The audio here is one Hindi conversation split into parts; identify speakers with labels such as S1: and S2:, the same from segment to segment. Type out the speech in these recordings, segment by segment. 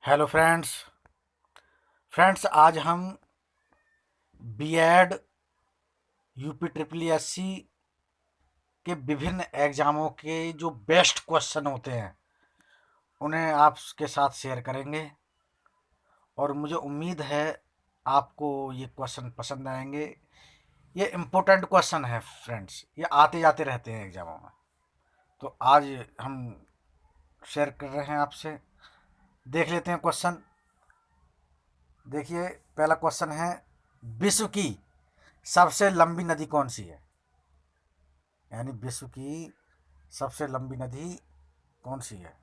S1: Hello friends. आज हम B Ed UP triple S C के विभिन्न एग्जामों के जो बेस्ट क्वेश्चन होते हैं उन्हें आपके साथ शेयर करेंगे और मुझे उम्मीद है आपको ये क्वेश्चन पसंद आएंगे। ये इम्पोर्टेंट क्वेश्चन है फ्रेंड्स, ये आते जाते रहते हैं एग्जामों में। तो आज हम शेयर कर रहे हैं आपसे। देख लेते हैं क्वेश्चन। देखिए, पहला क्वेश्चन है, विश्व की सबसे लंबी नदी कौन सी है? यानी विश्व की सबसे लंबी नदी कौन सी है?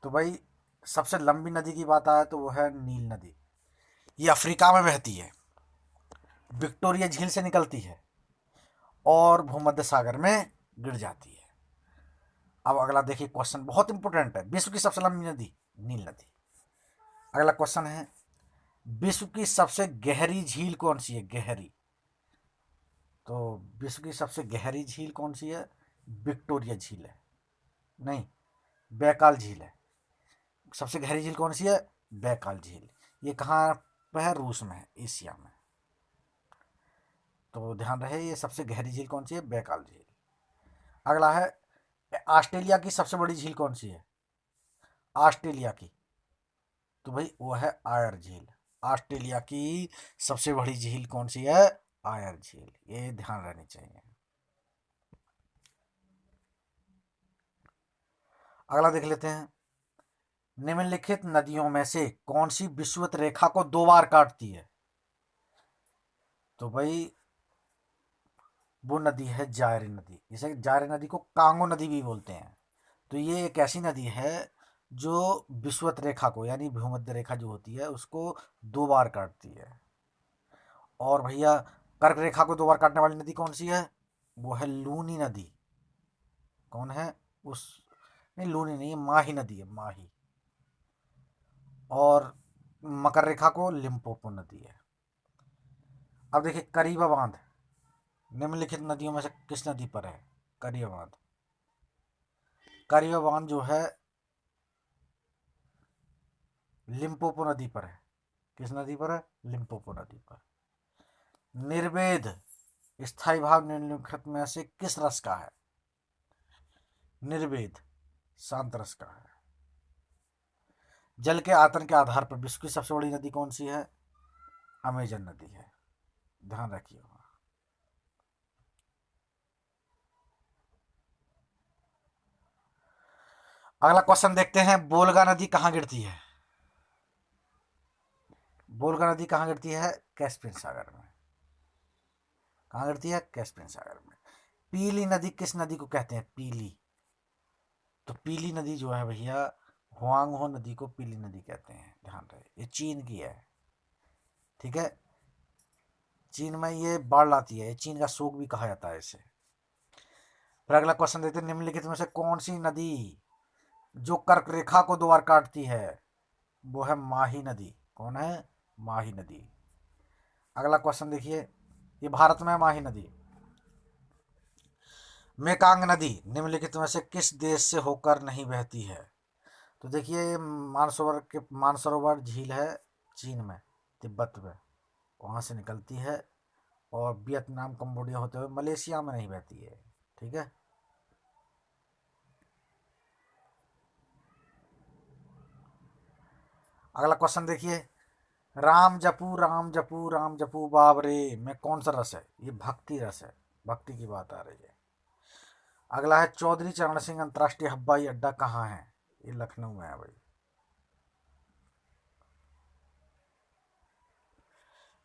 S1: तो भाई, सबसे लंबी नदी की बात आए तो वो है नील नदी। ये अफ्रीका में बहती है, विक्टोरिया झील से निकलती है और भूमध्य सागर में गिर जाती है। अब अगला देखिए, क्वेश्चन बहुत इंपॉर्टेंट है। विश्व की सबसे लंबी नदी नील नदी। अगला क्वेश्चन है, विश्व की सबसे गहरी झील कौन सी है? गहरी। तो विश्व की सबसे गहरी झील कौन सी है? विक्टोरिया झील है। नहीं, बैकाल झील है। सबसे गहरी झील कौन सी है? बैकाल झील। ये कहाँ पे है? रूस में है, एशिया में। तो ध्यान रहे, ये सबसे गहरी झील कौन सी है? बैकाल झील। अगला है, ऑस्ट्रेलिया की सबसे बड़ी झील कौन सी है? ऑस्ट्रेलिया की। तो भाई वो है आयर झील। ऑस्ट्रेलिया की सबसे बड़ी झील कौन सी है? आयर झील। ये ध्यान रहनी चाहिए। अगला देख लेते हैं, निम्नलिखित नदियों में से कौन सी विषुवत रेखा को दो बार काटती है? तो भाई वो नदी है जायरी नदी। इसे जायरी नदी को कांगो नदी भी बोलते हैं। तो ये एक ऐसी नदी है जो विषुवत रेखा को, यानी भूमध्य रेखा जो होती है, उसको दो बार काटती है। और भैया, कर्क रेखा को दो बार काटने वाली नदी कौन सी है? वो है लूनी नदी। कौन है उस? नहीं, लूनी नहीं, माही नदी है, माही। और मकर रेखा को लिम्पोपो नदी है। अब देखिए, करीबा बांध निम्नलिखित नदियों में से किस नदी पर है? करीबा बांध। करीबा बांध जो है लिम्पोपो नदी पर है। किस नदी पर है? लिम्पोपो नदी पर। निर्वेद स्थायी भाव निम्नलिखित में से किस रस का है? निर्वेद शांत रस का है। जल के आयतन के आधार पर विश्व की सबसे बड़ी नदी कौन सी है? अमेजन नदी है। ध्यान रखिएगा। अगला क्वेश्चन देखते हैं, बोलगा नदी कहाँ गिरती है? बोलगा नदी कहाँ गिरती है? कैस्पियन सागर में। कहाँ गिरती है? कैस्पियन सागर में। पीली नदी किस नदी को कहते हैं? पीली। तो पीली नदी जो है भैया, हुआंगहो नदी को पीली नदी कहते हैं। ध्यान रहे, ये चीन की है। ठीक है, चीन में ये बाढ़ लाती है। चीन का शोक भी कहा जाता है इसे। फिर अगला क्वेश्चन देखते हैं, निम्नलिखित में से कौन सी नदी जो कर्क रेखा को दो बार काटती है? वो है माही नदी। कौन है? माही नदी। अगला क्वेश्चन देखिए, ये भारत में है माही नदी। मेकांग नदी निम्नलिखित में से किस देश से होकर नहीं बहती है? तो देखिए, ये मानसरोवर झील है चीन में, तिब्बत में, वहाँ से निकलती है और वियतनाम, कंबोडिया होते हुए मलेशिया में नहीं बहती है। ठीक है। अगला क्वेश्चन देखिए, राम जपू राम जपू राम जपू बाबरे में कौन सा रस है? ये भक्ति रस है, भक्ति की बात आ रही है। अगला है, चौधरी चरण सिंह अंतर्राष्ट्रीय हवाई अड्डा कहाँ है? ये लखनऊ में है भाई।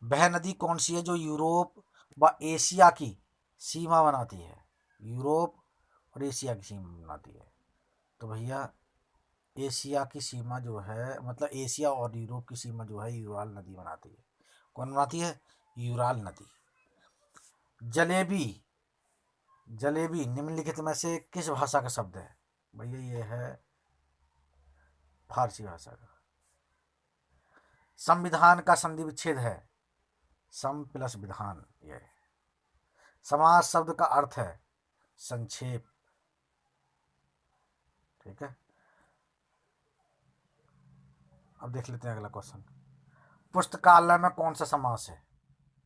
S1: वह नदी कौन सी है जो यूरोप व एशिया की सीमा बनाती है? यूरोप और एशिया की सीमा बनाती है। तो भैया, एशिया की सीमा जो है, मतलब एशिया और यूरोप की सीमा जो है, यूराल नदी बनाती है। कौन बनाती है? यूराल नदी। जलेबी, जलेबी निम्नलिखित में से किस भाषा का शब्द है? भैया ये है फारसी भाषा का। संविधान का संधि विच्छेद है सम प्लस विधान। ये समाज शब्द का अर्थ है संक्षेप। ठीक है। अब देख लेते हैं अगला क्वेश्चन। पुस्तकालय में कौन सा समास है?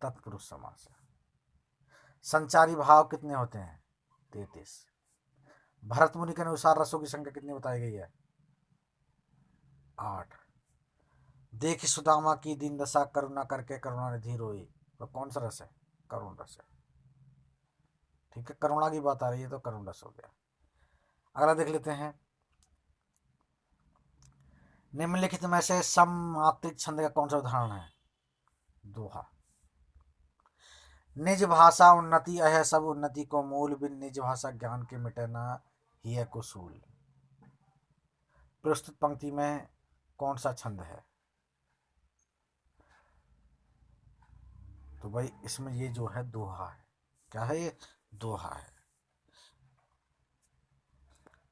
S1: तत्पुरुष समास है। संचारी भाव कितने होते हैं? 33। भरत मुनि के अनुसार रसों की संख्या कितनी बताई गई है? 8। देखी सुदामा की दीन दशा, करुणा करके करुणानिधि रोई, तो कौन सा रस है? करुण रस है। ठीक है, करुणा की बात आ रही है तो करुण रस हो गया। अगला देख लेते हैं। निम्नलिखित में से सममात्रिक छंद का कौन सा उदाहरण है? दोहा। निज भाषा उन्नति है सब उन्नति को मूल, बिन निज भाषा ज्ञान के मिटे ना ही है कुसूल। प्रस्तुत पंक्ति में कौन सा छंद है? तो भाई इसमें ये जो है दोहा है। क्या है ये? दोहा है।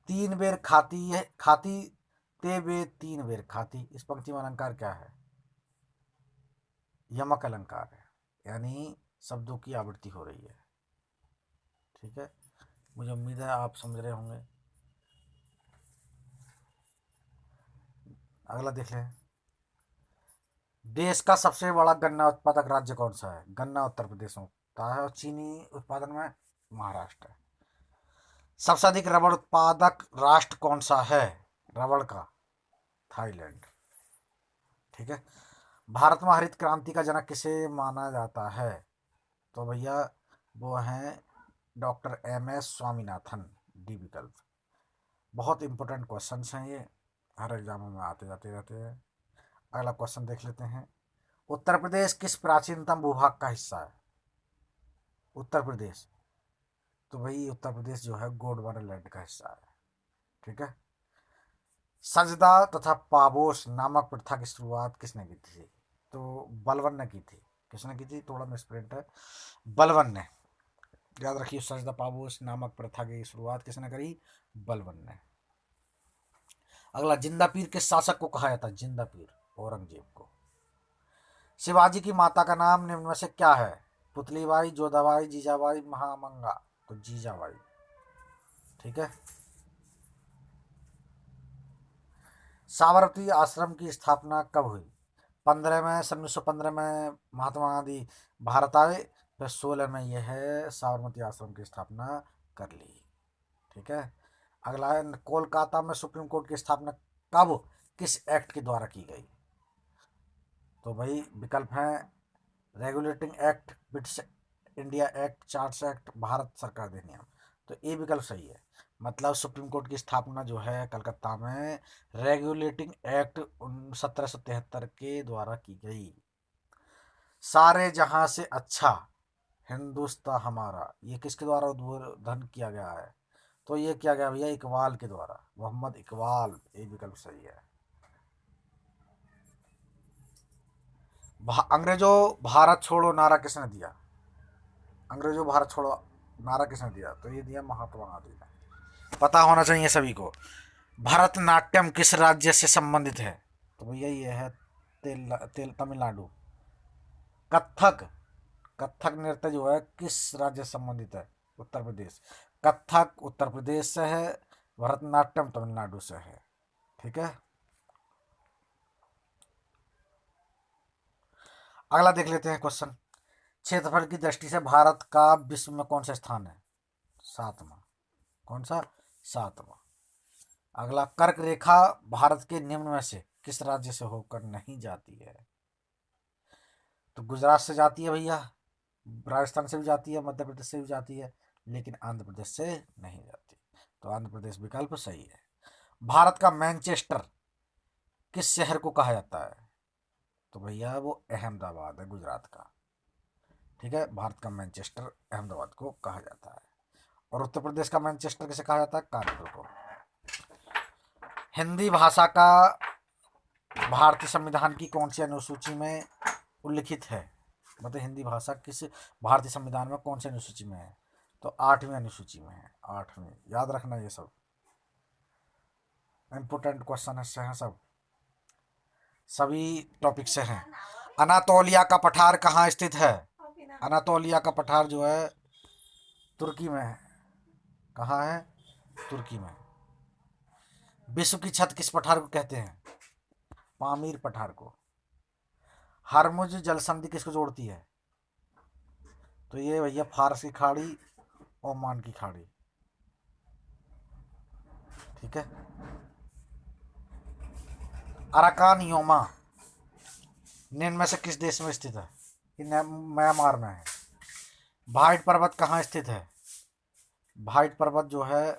S1: 3 बेर खाती है खाती ते वे 3 बेर खाती, इस पंक्ति में अलंकार क्या है? यमक अलंकार है, यानी शब्दों की आवृत्ति हो रही है। ठीक है, मुझे उम्मीद है आप समझ रहे होंगे। अगला देख लें। देश का सबसे बड़ा गन्ना उत्पादक राज्य कौन सा है? गन्ना उत्तर प्रदेश में होता है और चीनी उत्पादन में महाराष्ट्र है। सबसे अधिक रबड़ उत्पादक राष्ट्र कौन सा है? रबड़ का? थाईलैंड। ठीक है। भारत में हरित क्रांति का जनक किसे माना जाता है? तो भैया वो हैं डॉक्टर MS स्वामीनाथन। डी विकल्प। बहुत इंपॉर्टेंट क्वेश्चन हैं ये, हर एग्जामों में आते जाते रहते हैं। अगला क्वेश्चन देख लेते हैं। उत्तर प्रदेश किस प्राचीनतम भूभाग का हिस्सा है? उत्तर प्रदेश, तो भाई उत्तर प्रदेश जो है गोंडवाना लैंड का हिस्सा है। ठीक है। सजदा तथा पाबोस नामक प्रथा की शुरुआत किसने की थी? तो बलवन ने की थी। किसने की थी? थोड़ा मिसप्रिंट है, बलवन ने। याद रखिए, सजदा पाबोस नामक प्रथा की शुरुआत किसने करी? बलवन ने। अगला, जिंदा पीर किस शासक को कहा जाता है? जिंदा पीर औरंगजेब को। शिवाजी की माता का नाम निम्न में से क्या है? पुतलीबाई, जोधाबाई, जीजाबाई, महामंगा, तो जीजाबाई। ठीक है। साबरमती आश्रम की स्थापना कब हुई? 15 में, 1915 में महात्मा गांधी भारत आए, फिर 16 में यह है साबरमती आश्रम की स्थापना कर ली। ठीक है। अगला है, कोलकाता में सुप्रीम कोर्ट की स्थापना कब किस एक्ट के द्वारा की गई? तो भाई विकल्प हैं regulating act, British India act, charters act, Bharat सरकार अधिनियम। तो ये विकल्प सही है। मतलब सुप्रीम कोर्ट की स्थापना जो है कलकत्ता में रेगुलेटिंग एक्ट 1773 के द्वारा की गई। सारे जहां से अच्छा हिंदुस्तान हमारा, ये किसके द्वारा उद्बोधन किया गया है? तो ये किया गया भैया इकबाल के द्वारा, मोहम्मद इकबाल। ये विकल्प सही है। अंग्रेजों भारत छोड़ो नारा किसने दिया? अंग्रेजों भारत छोड़ो नारा किसने दिया? तो ये दिया महात्मा गांधी ने। पता होना चाहिए सभी को। भरतनाट्यम किस राज्य से संबंधित है? तो भैया ये है तमिलनाडु। कथक, कथक नृत्य जो है किस राज्य से संबंधित है? उत्तर प्रदेश। कथक उत्तर प्रदेश से है, भरतनाट्यम तमिलनाडु से है। ठीक है। अगला देख लेते हैं क्वेश्चन। क्षेत्रफल की दृष्टि से भारत का विश्व में कौन सा स्थान है? 7वां। कौन सा? 7वां। अगला, कर्क रेखा भारत के निम्न में से किस राज्य से होकर नहीं जाती है? तो गुजरात से जाती है भैया, राजस्थान से भी जाती है, मध्य प्रदेश से भी जाती है, लेकिन आंध्र प्रदेश से नहीं जाती। तो आंध्र प्रदेश विकल्प सही है। भारत का मैनचेस्टर किस शहर को कहा जाता है? तो भैया वो अहमदाबाद है, गुजरात का। ठीक है। भारत का मैनचेस्टर अहमदाबाद को कहा जाता है। और उत्तर प्रदेश का मैनचेस्टर किसे कहा जाता है? कानपुर को। हिंदी भाषा का भारतीय संविधान की कौन सी अनुसूची में उल्लिखित है? मतलब हिंदी भाषा किस भारतीय संविधान में कौन सी अनुसूची में है? तो 8वीं अनुसूची में है। 8वीं। याद रखना, ये सब इंपोर्टेंट क्वेश्चन है सब, सभी टॉपिक से हैं। अनातोलिया का पठार कहाँ स्थित है? अनातोलिया का पठार जो है तुर्की में है। कहाँ है? तुर्की में। विश्व की छत किस पठार को कहते हैं? पामीर पठार को। हरमुज जल संधि किसको जोड़ती है? तो ये भैया फारस की खाड़ी, ओमान की खाड़ी। ठीक है। अराकान योमा निम्न में से किस देश में स्थित है? ये म्यांमार में है। भाइट पर्वत कहाँ स्थित है? भाइट पर्वत जो है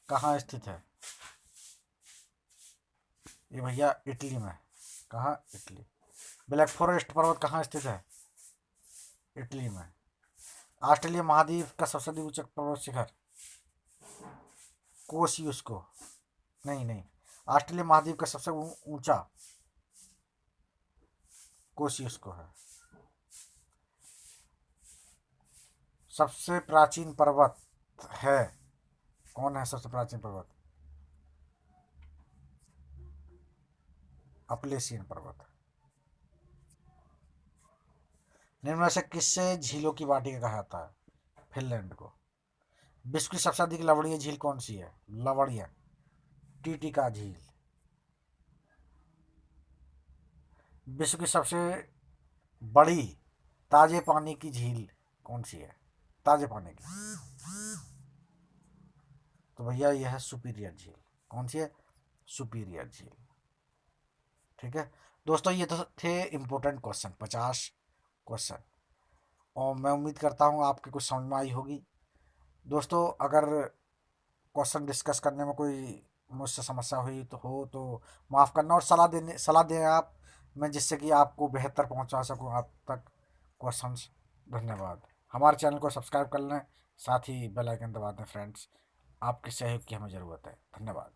S1: कहाँ स्थित है? ये भैया इटली में। कहाँ? इटली। ब्लैक फॉरेस्ट पर्वत कहाँ स्थित है? इटली में। ऑस्ट्रेलिया महाद्वीप का सबसे अधिक ऊंचा पर्वत शिखर? कोसियुस्को। नहीं नहीं, ऑस्ट्रेलिया महाद्वीप का सबसे ऊंचा कोसियुस्को है। सबसे प्राचीन पर्वत है, कौन है सबसे प्राचीन पर्वत? अपलेशियन पर्वत। निम्न में से किससे झीलों की वाटिका कहा जाता है? फिनलैंड को। विश्व की सबसे अधिक लवणीय झील कौन सी है? लवणीय, टीटिका झील। विश्व की सबसे बड़ी ताजे पानी की झील कौन सी है? ताजे पानी की। तो भैया यह है सुपीरियर झील। कौन सी है? सुपीरियर झील। ठीक है दोस्तों, ये तो थे इम्पोर्टेंट क्वेश्चन, 50 क्वेश्चन, और मैं उम्मीद करता हूँ आपके कुछ समझ में आई होगी। दोस्तों अगर क्वेश्चन डिस्कस करने में कोई मुझसे समस्या हुई तो माफ़ करना, और सलाह दें आप, मैं जिससे कि आपको बेहतर पहुंचा सकूं आप तक क्वेश्चंस। धन्यवाद। हमारे चैनल को सब्सक्राइब कर लें, साथ ही बेल आइकन दबा दें फ्रेंड्स। आपके सहयोग की हमें ज़रूरत है। धन्यवाद।